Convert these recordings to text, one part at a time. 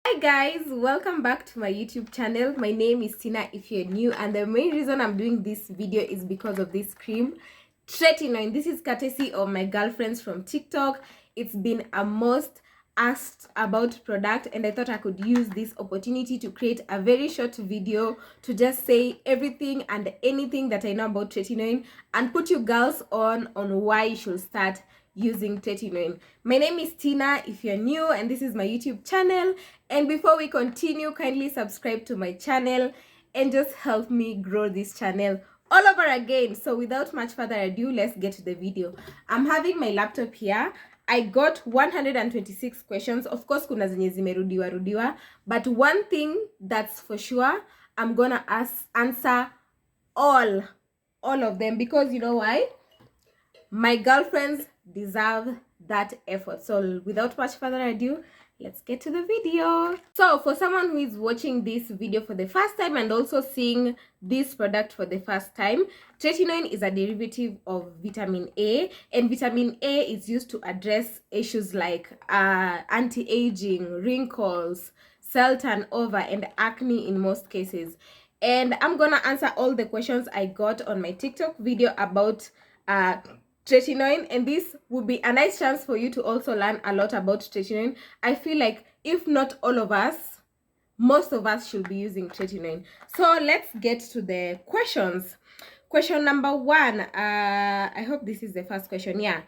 Hi guys, welcome back to my YouTube channel. My name is Tina if you're new, and the main reason I'm doing this video is because of this cream, TRETINOIN. This is courtesy of my girlfriends from TikTok. It's been a most asked about product, and I thought I could use this opportunity to create a very short video to just say everything and anything that I know about TRETINOIN and put you girls on why you should start using TRETINOIN. My name is Tina if you're new, and this is my YouTube channel. And before we continue, kindly subscribe to my channel and just help me grow this channel all over again. So without much further ado, let's get to the video. I'm having my laptop here. I got 126 questions. Of course, kuna zenye zimerudiwa, but one thing that's for sure, I'm gonna answer all of them, because you know why? My girlfriends deserve that effort. So without much further ado, let's get to the video. So for someone who is watching this video for the first time and also seeing this product for the first time, TRETINOIN is a derivative of vitamin A, and vitamin A is used to address issues like anti-aging, wrinkles, cell turnover, and acne in most cases. And I'm gonna answer all the questions I got on my TikTok video about TRETINOIN, and this will be a nice chance for you to also learn a lot about TRETINOIN. I feel like if not all of us, most of us should be using TRETINOIN. So let's get to the questions. Question number 1, I hope this is the first question. Yeah,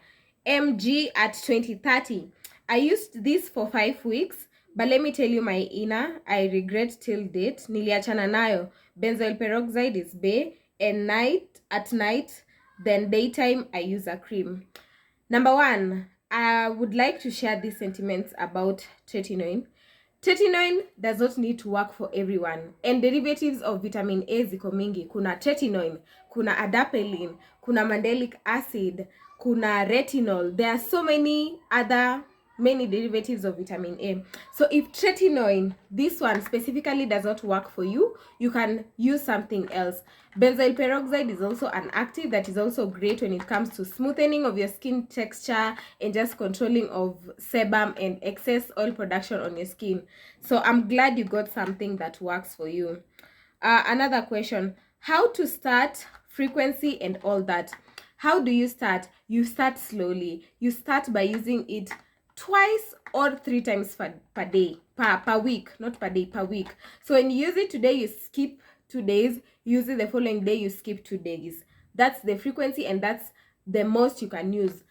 MG at 2030. I used this for 5 weeks, but let me tell you my inner, I regret till date. Niliachana nayo. Benzoyl peroxide is bay, and at night, then daytime I use a cream. Number 1, I would like to share these sentiments about TRETINOIN. TRETINOIN does not need to work for everyone, and derivatives of vitamin A ziko mingi. Kuna TRETINOIN, kuna adapalene, kuna mandelic acid, kuna retinol. There are so many derivatives of vitamin A. So if TRETINOIN, this one specifically, does not work for you, you can use something else. Benzoyl peroxide is also an active that is also great when it comes to smoothing of your skin texture and just controlling of sebum and excess oil production on your skin. So I'm glad you got something that works for you. Another question, how to start, frequency and all that. How do you start? You start slowly. You start by using it twice or 3 times per day, per week, not per day, per week. So when you use it today, you skip 2 days. Use it the following day, you skip 2 days. That's the frequency, and that's the most you can use.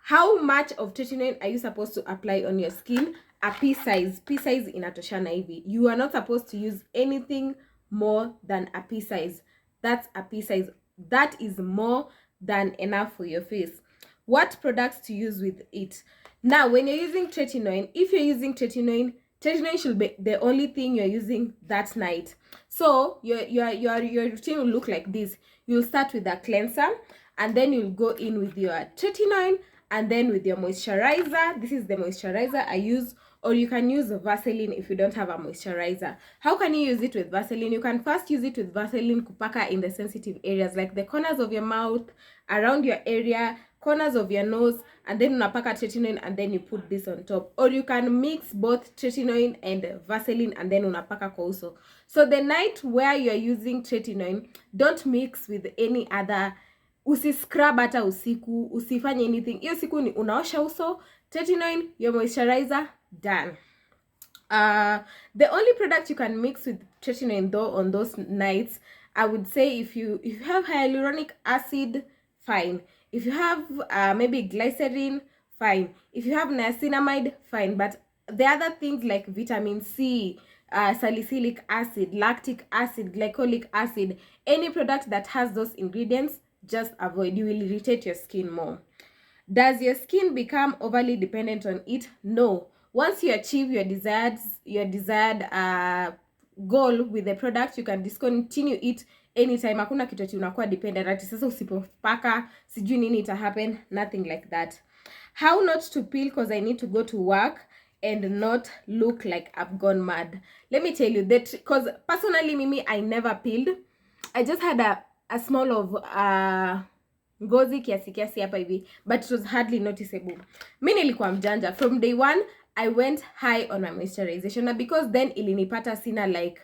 How much of TRETINOIN are you supposed to apply on your skin? A pea size inatoshana hivi. You are not supposed to use anything more than a pea size. That's a pea size. That is more than enough for your face. What products to use with it? Now, when you're using TRETINOIN, if you're using TRETINOIN should be the only thing you're using that night. So your routine will look like this. You'll start with a cleanser, and then you'll go in with your TRETINOIN, and then with your moisturizer. This is the moisturizer I use, or you can use Vaseline if you don't have a moisturizer. How can you use it with Vaseline? You can first use it with Vaseline kupaka in the sensitive areas, like the corners of your mouth, around your area, corners of your nose, and then unapaka TRETINOIN, and then you put this on top. Or you can mix both TRETINOIN and Vaseline, and then unapaka kwa uso. So the night where you're using TRETINOIN, don't mix with any other. Usiscrub hata usiku, usifanye anything. Hiyo siku ni unaosha uso, TRETINOIN, your moisturizer, done. The only product you can mix with TRETINOIN though on those nights, I would say, if you have hyaluronic acid, fine. If you have maybe glycerin, fine. If you have niacinamide, fine. But the other things like vitamin C, salicylic acid, lactic acid, glycolic acid, any product that has those ingredients, just avoid. You will irritate your skin more. Does your skin become overly dependent on it? No. Once you achieve your desired goal with the product, you can discontinue it anytime. Hakuna kitu ati unakuwa dependent ati sasa usipopaka sijui nini ita happen. Nothing like that. How not to peel because I need to go to work and not look like I've gone mad. Let me tell you that, because personally mimi, I never peeled. I just had a small of ngozi kiasi hapa hivi, but it was hardly noticeable. Mimi nilikuwa mjanja from day 1. I went high on my moisturization. Na because then ilinipata sina like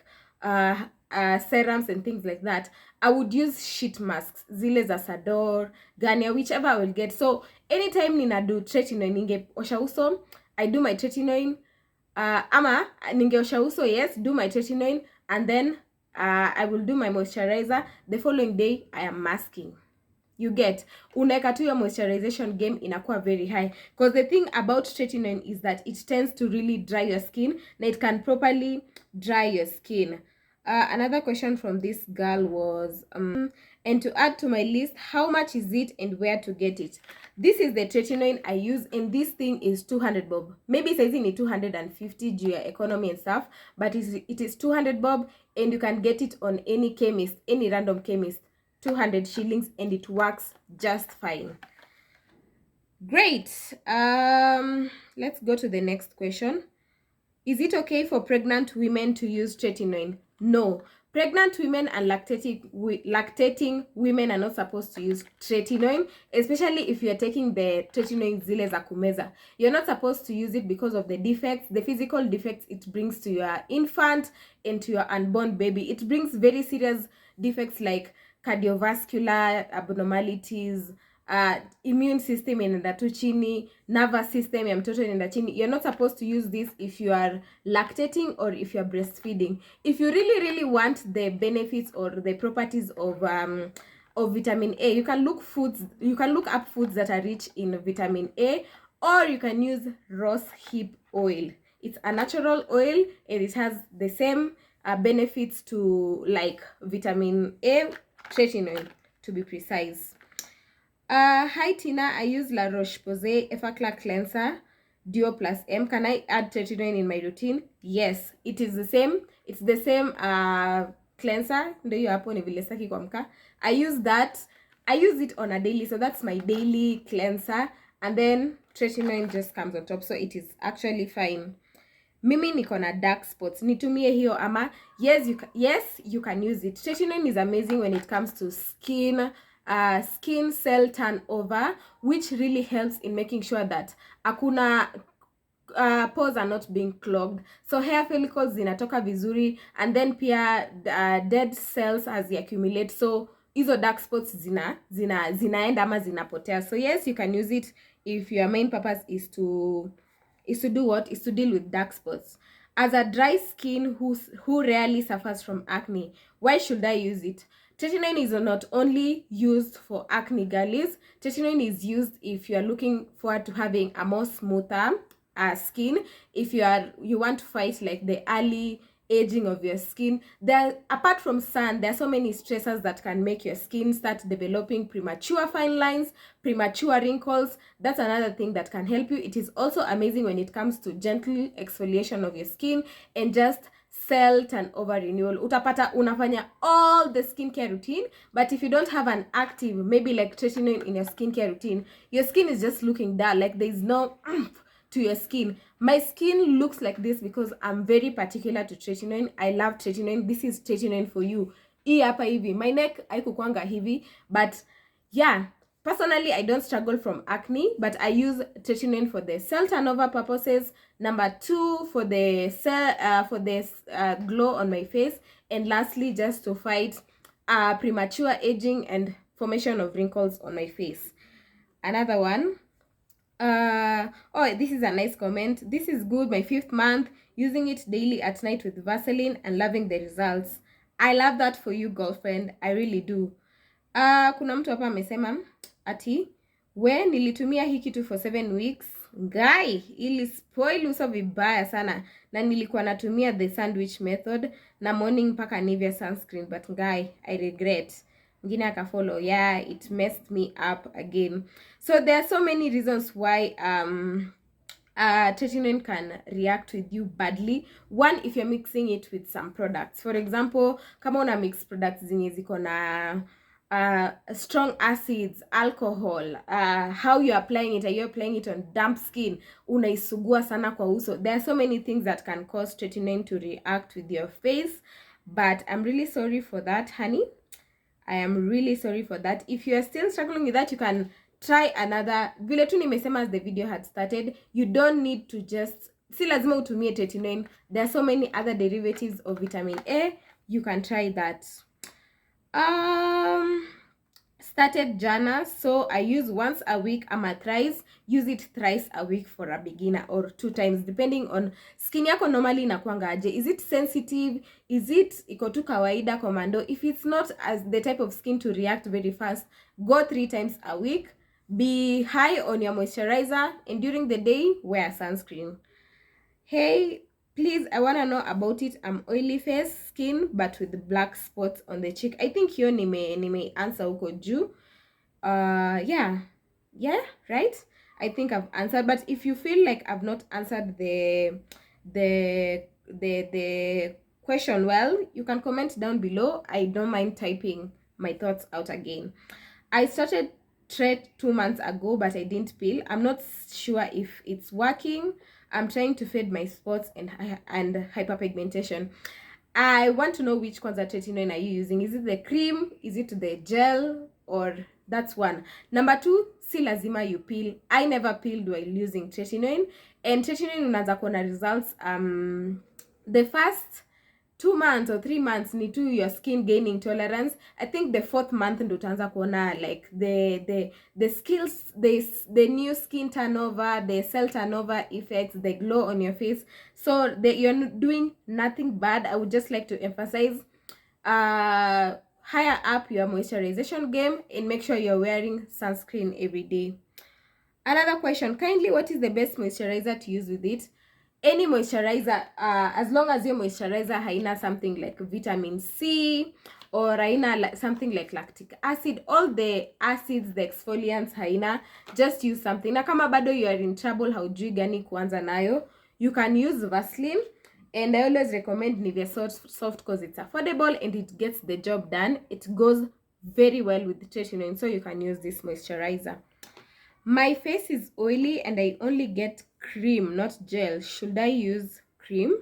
serums and things like that, I would use sheet masks, zile za Sador, Garnier, whichever I will get. So anytime nina do tretinoin, ningeosha uso, I do my tretinoin, ama ningeosha uso, yes, do my tretinoin, and then I will do my moisturizer. The following day I am masking. You get, unaeka tu your moisturization game inakuwa very high, because the thing about tretinoin is that it tends to really dry your skin, na it can properly dry your skin. Another question from this girl was and to add to my list, how much is it and where to get it? This is the tretinoin I use, and this thing is 200 bob. Maybe says in 250 due to economy and stuff, but it is 200 bob, and you can get it on any chemist, any random chemist. 200 shillings, and it works just fine. Great. Let's go to the next question. Is it okay for pregnant women to use tretinoin? No. Pregnant women and lactating women are not supposed to use tretinoin, especially if you're taking the tretinoin zile za kumeza. You're not supposed to use it because of the defects, the physical defects it brings to your infant and to your unborn baby. It brings very serious defects like cardiovascular abnormalities, immune system inaenda tu chini, nervous system ya mtoto inaenda chini. You're not supposed to use this if you are lactating or if you're breastfeeding. If you really want the benefits or the properties of vitamin A, you can look up foods that are rich in vitamin A, or you can use rose hip oil. It's a natural oil, and it has the same benefits to like vitamin A, tretinoin to be precise. Hi Tina, I use La Roche-Posay Effaclar Cleanser Duo Plus M. Can I add tretinoin in my routine? Yes, it is the same. It's the same cleanser. Ndio hiyo hapo ni vile saki kuamka. I use that. I use it on a daily, so that's my daily cleanser, and then tretinoin just comes on top, so it is actually fine. Mimi niko na dark spots, nitumie hiyo ama? Yes, you can use it. Tretinoin is amazing when it comes to skin cell turnover, which really helps in making sure that akuna pores are not being clogged, so hair follicles zinatoka vizuri, and then pia dead cells as they accumulate, so hizo dark spots zinaenda ama zinapotea. So yes, you can use it if your main purpose is to do what? Is to deal with dark spots. As a dry skin who rarely suffers from acne, why should I use it? Tretinoin is not only used for acne girlies. Tretinoin is used if you are looking forward to having a more smoother skin. If you want to fight like the early aging of your skin. Apart from sun, there are so many stressors that can make your skin start developing premature fine lines, premature wrinkles. That's another thing that can help you. It is also amazing when it comes to gentle exfoliation of your skin and just cell turnover renewal. Utapata unafanya all the skincare routine, but if you don't have an active, maybe like tretinoin in your skincare routine, your skin is just looking dull, like there's no to your skin. My skin looks like this because I'm very particular to tretinoin. I love tretinoin. This is tretinoin for you. Hii hapa hivi. My neck haikukwanga hivi, but yeah, personally I don't struggle from acne, but I use tretinoin for the cell turnover purposes. Number 2, for the glow on my face, and lastly just to fight premature aging and formation of wrinkles on my face. Another one. Oh, this is a nice comment. This is good. My 5th month using it daily at night with Vaseline and loving the results. I love that for you, girlfriend. I really do. Kuna mtu hapa amesema ati nilitumia hii kitu for 7 weeks. Guy, ili spoil uso vibaya sana, na nilikuwa natumia the sandwich method na morning mpaka Nivea sunscreen, but guy, I regret. Ngine akafollow, yeah, it messed me up again. So there are so many reasons why tretinoin can react with you badly. One, if you're mixing it with some products. For example, kama una mix products zenye ziko na strong acids, alcohol, how you're applying it. Are you applying it on damp skin? Unaisugua sana kwa uso. There are so many things that can cause tretinoin to react with your face, but I'm really sorry for that, honey. I am really sorry for that. If you are still struggling with that, you can try another. Vile tu nimesema as the video had started, you don't need to just si lazima utumie tretinoin. There are so many other derivatives of vitamin A. You can try that. Started jana, so I use once a week ama thrice. Use it thrice a week for a beginner, or 2 times depending on skin yako normally inakuanga aje. Is it sensitive? Is it iko tu kawaida commando? If it's not as the type of skin to react very fast, go 3 times a week. Be high on your moisturizer, and during the day wear sunscreen. Hey, please, I want to know about it. I'm oily face skin but with black spots on the cheek. I think hiyo nime answer huko juu. Yeah, right. I think I've answered, but if you feel like I've not answered the question well, you can comment down below. I don't mind typing my thoughts out again. I started Tret 2 months ago, but I didn't peel. I'm not sure if it's working. I'm trying to fade my spots and hyperpigmentation. I want to know which contraindication are you using. Is it the cream? Is it the gel? Or that's one. Number 2, si lazima you peel. I never peeled while using tretinoin. And tretinoin unaanza kuona results the first 2 months or 3 months ni to your skin gaining tolerance. I think the 4th month ndo utaanza kuona like the skills, the new skin turnover, the cell turnover effects, the glow on your face. So you're doing nothing bad. I would just like to emphasize higher up your moisturization game and make sure you're wearing sunscreen every day. Another question, kindly, what is the best moisturizer to use with it? Any moisturizer, as long as your moisturizer haina something like vitamin C or haina something like lactic acid, all the acids, the exfoliants haina, just use something. Na kama bado you are in trouble haujui gani kuanza nayo, you can use Vaseline. And I always recommend Nivea Soft because it's affordable and it gets the job done. It goes very well with tretinoin, so you can use this moisturizer. My face is oily and I only get cream, not gel. Should I use cream?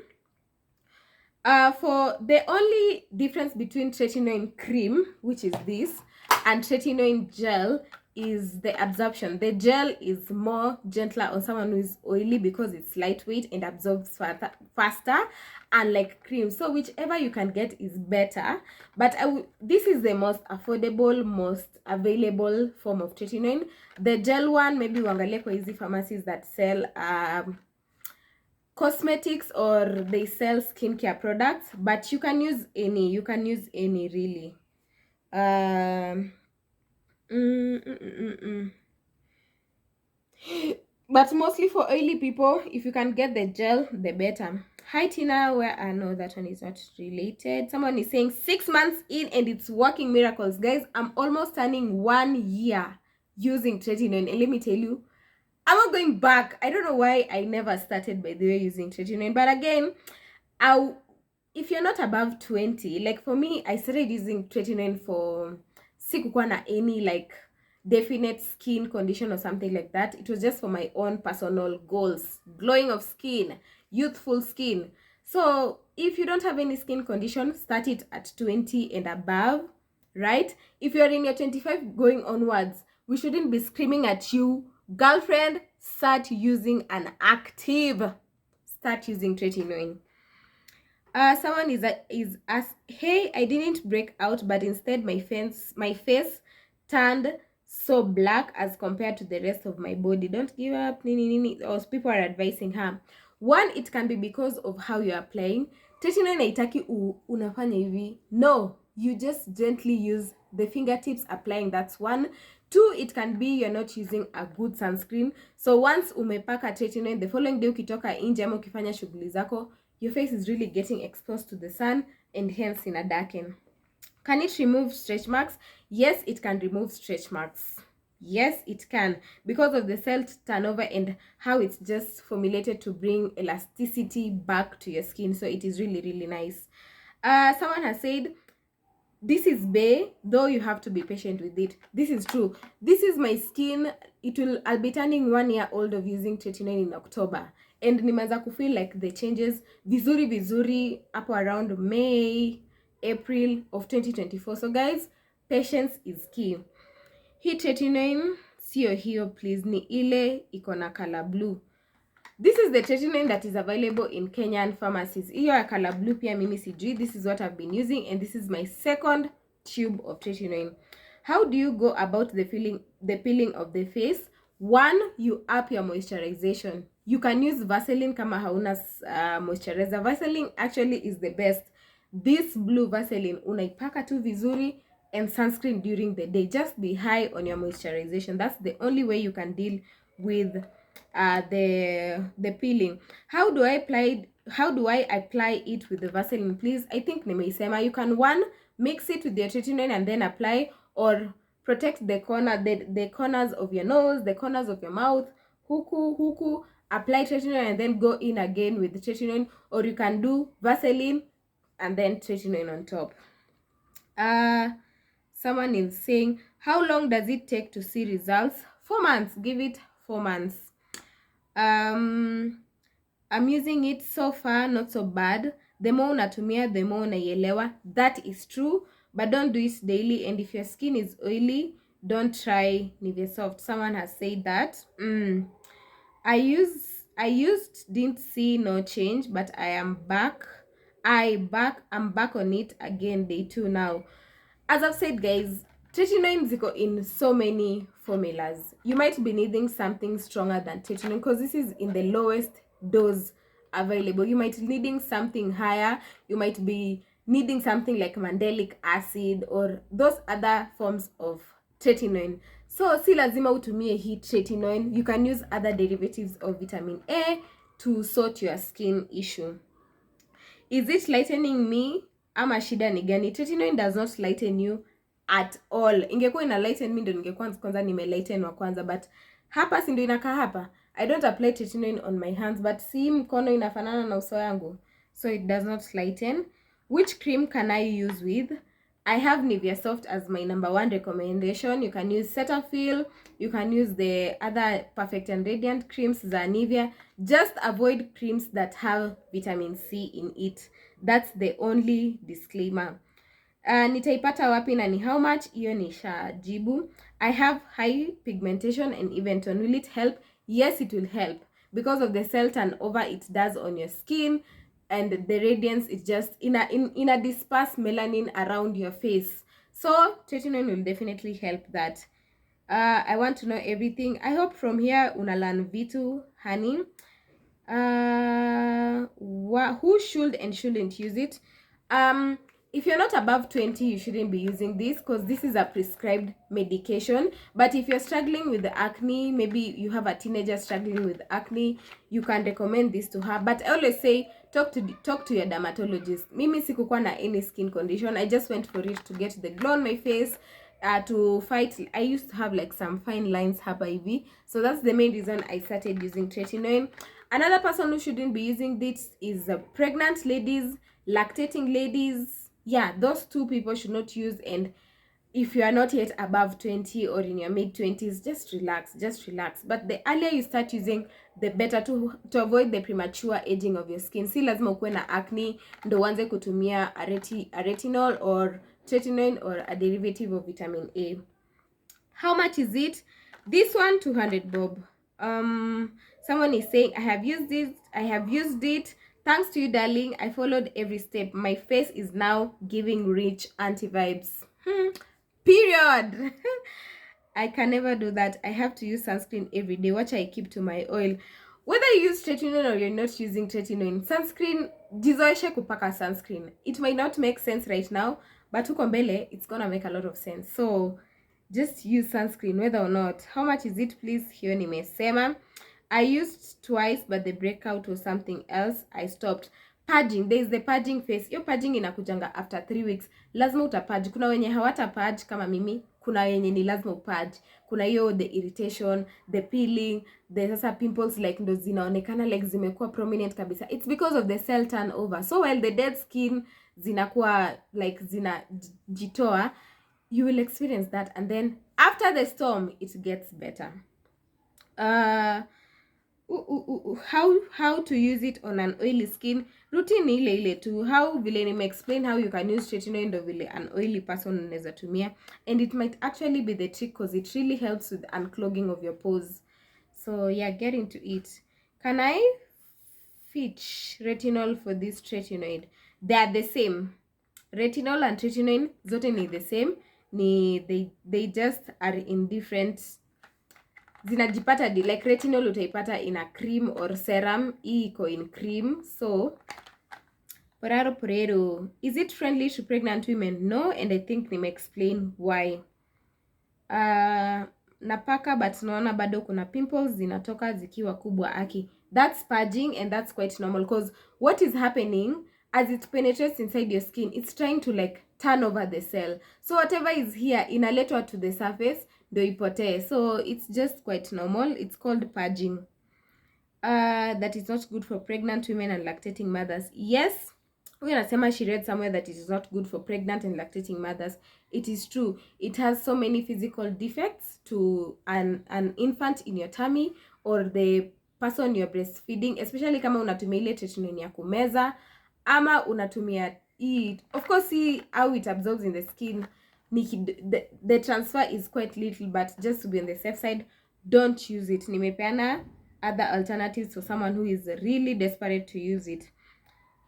For the only difference between tretinoin cream, which is this, and tretinoin gel is the absorption. The gel is more gentler on someone who is oily because it's lightweight and absorbs faster, unlike cream. So whichever you can get is better, but this is the most affordable, most available form of tretinoin. The gel one, maybe uangalie kwa hizi pharmacies that sell cosmetics or they sell skincare products, but you can use any really. But mostly for oily people, if you can get the gel, the better. Hi Tina, where I know that one is not related. Someone is saying 6 months in and it's working miracles. Guys, I'm almost turning 1 year using tretinoin, and let me tell you, I'm not going back. I don't know why I never started, by the way, using tretinoin. But again, if you're not above 20, like for me, I started using tretinoin for sikukuwa na any like definite skin condition or something like that. It was just for my own personal goals, glowing of skin, youthful skin. So if you don't have any skin condition, start it at 20 and above, right? If you're in your 25 going onwards, we shouldn't be screaming at you, girlfriend, start using an active. Start using tretinoin. Someone is asked, hey, I didn't break out, but instead my face turned so black as compared to the rest of my body. Don't give up, or people are advising her. One, it can be because of how you are applying. Tretinoin haitaki unafanya hivi. No, you just gently use the fingertips applying. That's one. 2, it can be you're not using a good sunscreen. So once umepaka tretinoin, the following day ukitoka nje ama ukifanya shughuli zako, your face is really getting exposed to the sun and hence in a darken. Can it remove stretch marks? Yes, it can remove stretch marks. Yes, it can, because of the cell turnover and how it's just formulated to bring elasticity back to your skin. So it is really, really nice. Someone has said, this is bae, though you have to be patient with it. This is true. This is my skin. I'll be turning 1 year old of using tretinoin in October. And nimeanza kufeel like the changes vizuri hapo around May, April of 2024. So guys, patience is key. Hii tretinoin sio hiyo please, ni ile iko na color blue. This is the tretinoin that is available in Kenyan pharmacies. Hiyo ya color blue pia mimi sijui. This is what I've been using, and this is my second tube of tretinoin. How do you go about the peeling of the face? One, you up your moisturization. You can use Vaseline kama hauna moisturizer. Vaseline actually is the best. This blue Vaseline unaipaka tu vizuri, and sunscreen during the day. Just be high on your moisturization. That's the only way you can deal with the peeling. How do I apply it with the Vaseline, please? I think nimeisema. You can, one, mix it with your tretinoin and then apply, or protect the corners of your nose, the corners of your mouth, huku, apply tretinoin and then go in again with the tretinoin, or you can do Vaseline and then tretinoin on top. Someone is saying, how long does it take to see results? 4 months. Give it 4 months. I'm using it so far, not so bad. The more unatumia, the more unaielewa. That is true, but don't do it daily. And if your skin is oily, don't try Nivea Soft. Someone has said that. I used, didn't see no change, but I am back. I'm back on it again, day 2 now. As I've said, guys, tretinoin ziko in so many formulas. You might be needing something stronger than tretinoin because this is in the lowest dose available. You might be needing something higher. You might be needing something like mandelic acid or those other forms of tretinoin. So si lazima utumie hii tretinoin. You can use other derivatives of vitamin A to sort your skin issue. Is it lightening me? Ama shida ni gani? Tretinoin does not lighten you at all. Ingekuwa ina lighten me ndo ningekuwa kwanza nimelighten wa kwanza, but hapa si ndo inakaa hapa. I don't apply tretinoin on my hands, but si mkono inafanana na uso yangu, so it does not lighten. Which cream can I use with? I have Nivea Soft as my number 1 recommendation. You can use Cetaphil, you can use the other Perfect and Radiant creams za Nivea. Just avoid creams that have vitamin C in it. That's the only disclaimer. Nitaipata wapi na ni how much? Iyo nishajibu. I have high pigmentation and even tone. Will it help? Yes, it will help. Because of the cell turnover it does on your skin, and the radiance is just in a dispersed melanin around your face. So tretinoin will definitely help that. I want to know everything. I hope from here una learn vitu, honey. Who should and shouldn't use it? If you're not above 20, you shouldn't be using this because this is a prescribed medication. But if you're struggling with the acne, maybe you have a teenager struggling with acne, you can recommend this to her. But I always say, talk to your dermatologist. Mimi sikukuwa na any skin condition. I just went for it to get the glow on my face, to fight. I used to have like some fine lines hapa hivi. So that's the main reason I started using tretinoin. Another person who shouldn't be using this is pregnant ladies, lactating ladies. Yeah, those two people should not use. And if you are not yet above 20 or in your mid-20s, just relax. But the earlier you start using, the better, to avoid the premature aging of your skin. Si lazima ukuwe na acne ndo uanze kutumia retinol or tretinoin or a derivative of vitamin A. How much is it? This one 200 bob. Someone is saying, I have used it. Thanks to you, darling. I followed every step. My face is now giving rich anti-vibes. Period. I can never do that. I have to use sunscreen every day. Watch I keep to my oil. Whether you use tretinoin or you're not using tretinoin, sunscreen, jizoeshe kupaka sunscreen. It might not make sense right now, but huko mbele, it's gonna make a lot of sense. So just use sunscreen whether or not. How much is it, please? Hiyo nimesema. I used twice, but the breakout was something else. I stopped. Purging. There is the purging phase. Yo purging inakujanga after 3 weeks. Lazima utapurge. Kuna wenye hawata purge kama mimi. Kuna wenye ni lazima upurge. Kuna hiyo the irritation, the peeling, the sasa pimples like ndo zinaonekana like zimekuwa prominent kabisa. It's because of the cell turnover. So while the dead skin zinakuwa like zinajitoa, you will experience that, and then after the storm it gets better. How to use it on an oily skin? Routine ile tu. How vile nime explain how you can use tretinoin ndo vile an oily person unaweza tumia, and it might actually be the trick because it really helps with unclogging of your pores. So yeah, get into it. Can I fetch retinol for this tretinoid? They are the same. Retinol and tretinoin zote ni the same. They just are in different, zinajipata like retinol utaipata in a cream or serum, iko in cream. So poraro, is it friendly to pregnant women? No, and I think nime explain why. Napaka but naona bado kuna pimples zinatoka zikiwa kubwa aki. That's purging, and that's quite normal because what is happening as it penetrates inside your skin, it's trying to like turn over the cell. So whatever is here inaletwa to the surface ndo ipotee. So it's just quite normal. It's called purging. That is not good for pregnant women and lactating mothers. Yes, huyu anasema she read somewhere that it is not good for pregnant and lactating mothers. It is true. It has so many physical defects to an infant in your tummy or the person you're breastfeeding, especially kama unatumia ile tretinoin ya kumeza ama unatumia it. Of course, see how it absorbs in the skin. The transfer is quite little, but just to be on the safe side, don't use it. Nimepeana other alternatives for someone who is really desperate to use it.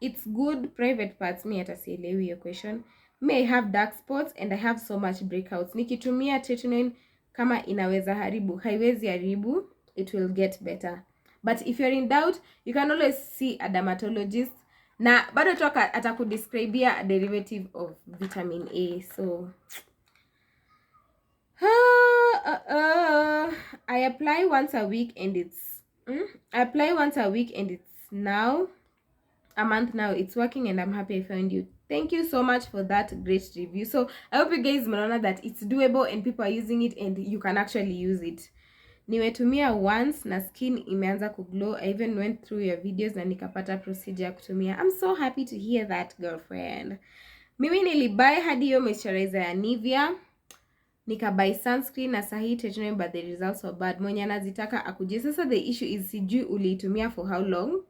It's good private parts. Me hata sielewi your question. May I have dark spots and I have so much breakouts. Nikitumia tretinoin kama inaweza haribu, haiwezi haribu, it will get better. But if you're in doubt, you can always see a dermatologist. Na bado toka atakudescribea a derivative of vitamin A. So I apply once a week and it's now a month now. It's working and I'm happy I found you. Thank you so much for that great review. So I hope you guys mnaona that it's doable and people are using it and you can actually use it. Nimetumia once na skin imeanza kuglow. I even went through your videos na nikapata procedure kutumia. I'm so happy to hear that, girlfriend. Mimi nilibuy hadi hiyo moisturizer ya Nivea, nikabuy sunscreen na sahi tretinoin, but the results were bad. Mwenye anazitaka akuje. Sasa the issue is sijui uliitumia for how long.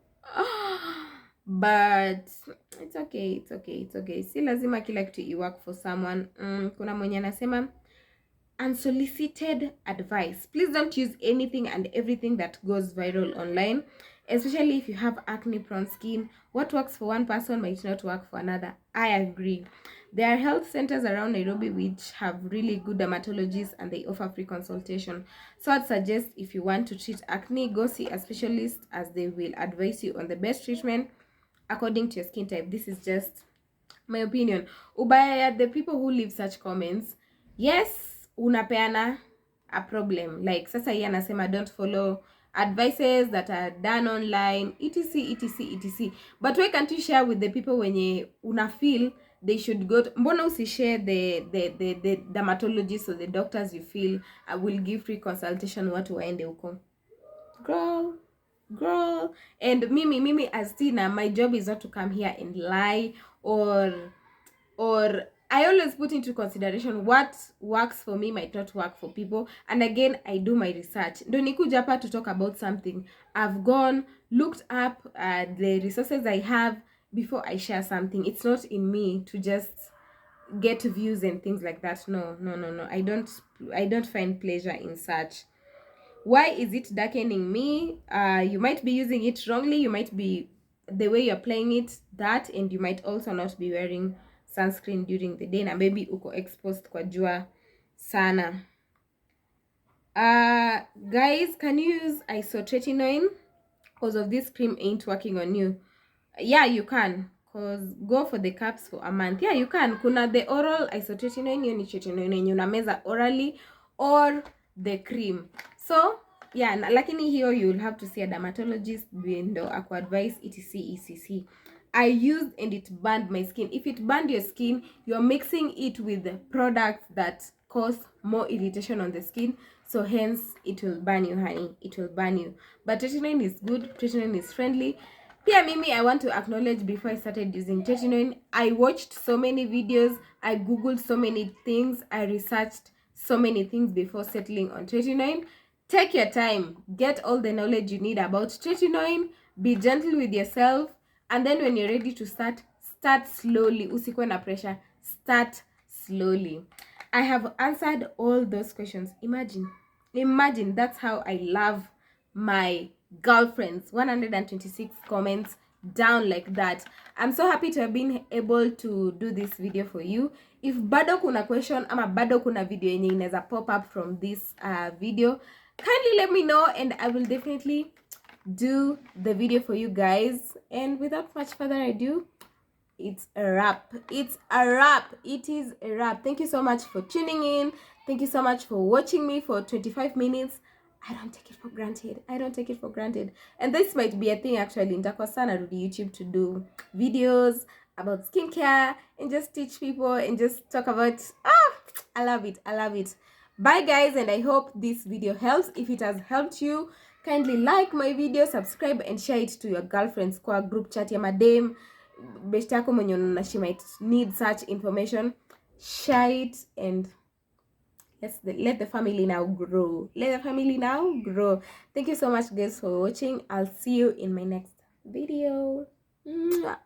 But it's okay. Si lazima kila kitu iwork for someone. Kuna mwenye anasema unsolicited advice. Please don't use anything and everything that goes viral online, especially if you have acne prone skin. What works for one person might not work for another. I agree. There are health centers around Nairobi which have really good dermatologists and they offer free consultation. So I'd suggest if you want to treat acne, go see a specialist as they will advise you on the best treatment according to your skin type. This is just my opinion. Ubaya, the people who leave such comments, yes, unapeana a problem. Like sasa yeye anasema don't follow advices that are done online, etc. But why can't you share with the people wenye una feel they should go to? Mbona usishare the dermatologists or the doctors you feel will give free consultation, watu waende huko? Girl. And mimi as Tina, my job is not to come here and lie or I always put into consideration what works for me might not work for people. And again, I do my research. Ndo nikuja hapa to talk about something. I've gone, looked up the resources I have before I share something. It's not in me to just get views and things like that. No. I don't find pleasure in such. Why is it darkening me? You might be using it wrongly. You might be, the way you're playing it, that, and you might also not be wearing sunscreen during the day na maybe uko exposed kwa jua sana. Guys, can you use isotretinoin because of this cream ain't working on you? Yeah, you can, cause go for the caps for a month. Yeah, you can. Kuna the oral isotretinoin, hiyo ni tretinoin yenye unameza orally, or the cream. So yeah, lakini hiyo you'll have to see a dermatologist ndo aku advise etc. I used and it burned my skin. If it burned your skin, you're mixing it with products that cause more irritation on the skin, so hence it will burn you, honey. It will burn you. But tretinoin is good. Tretinoin is friendly. Pia mimi, I want to acknowledge, before I started using tretinoin, I watched so many videos, I googled so many things, I researched so many things before settling on tretinoin. Take your time, get all the knowledge you need about tretinoin, be gentle with yourself, and then when you're ready to start slowly. Usikuwe na pressure, start slowly. I have answered all those questions. Imagine, that's how I love my girlfriends. 126 comments down like that. I'm so happy to have been able to do this video for you. If bado kuna question ama bado kuna video yenye inaweza pop up from this video, kindly let me know and I will definitely do the video for you guys. And without much further ado, it's a wrap. It's a wrap. It is a wrap. Thank you so much for tuning in. Thank you so much for watching me for 25 minutes. I don't take it for granted. I don't take it for granted. And this might be a thing actually. Nitakuwa sana rudi YouTube to do videos about skincare and just teach people and just talk about I love it. I love it. Bye guys, and I hope this video helps. If it has helped you, kindly like my video, subscribe and share it to your girlfriends kwa group chat ya madem. Best yako mwenye unaona she might need such information. Share it and let the family now grow. Let the family now grow. Thank you so much guys for watching. I'll see you in my next video. Mwah.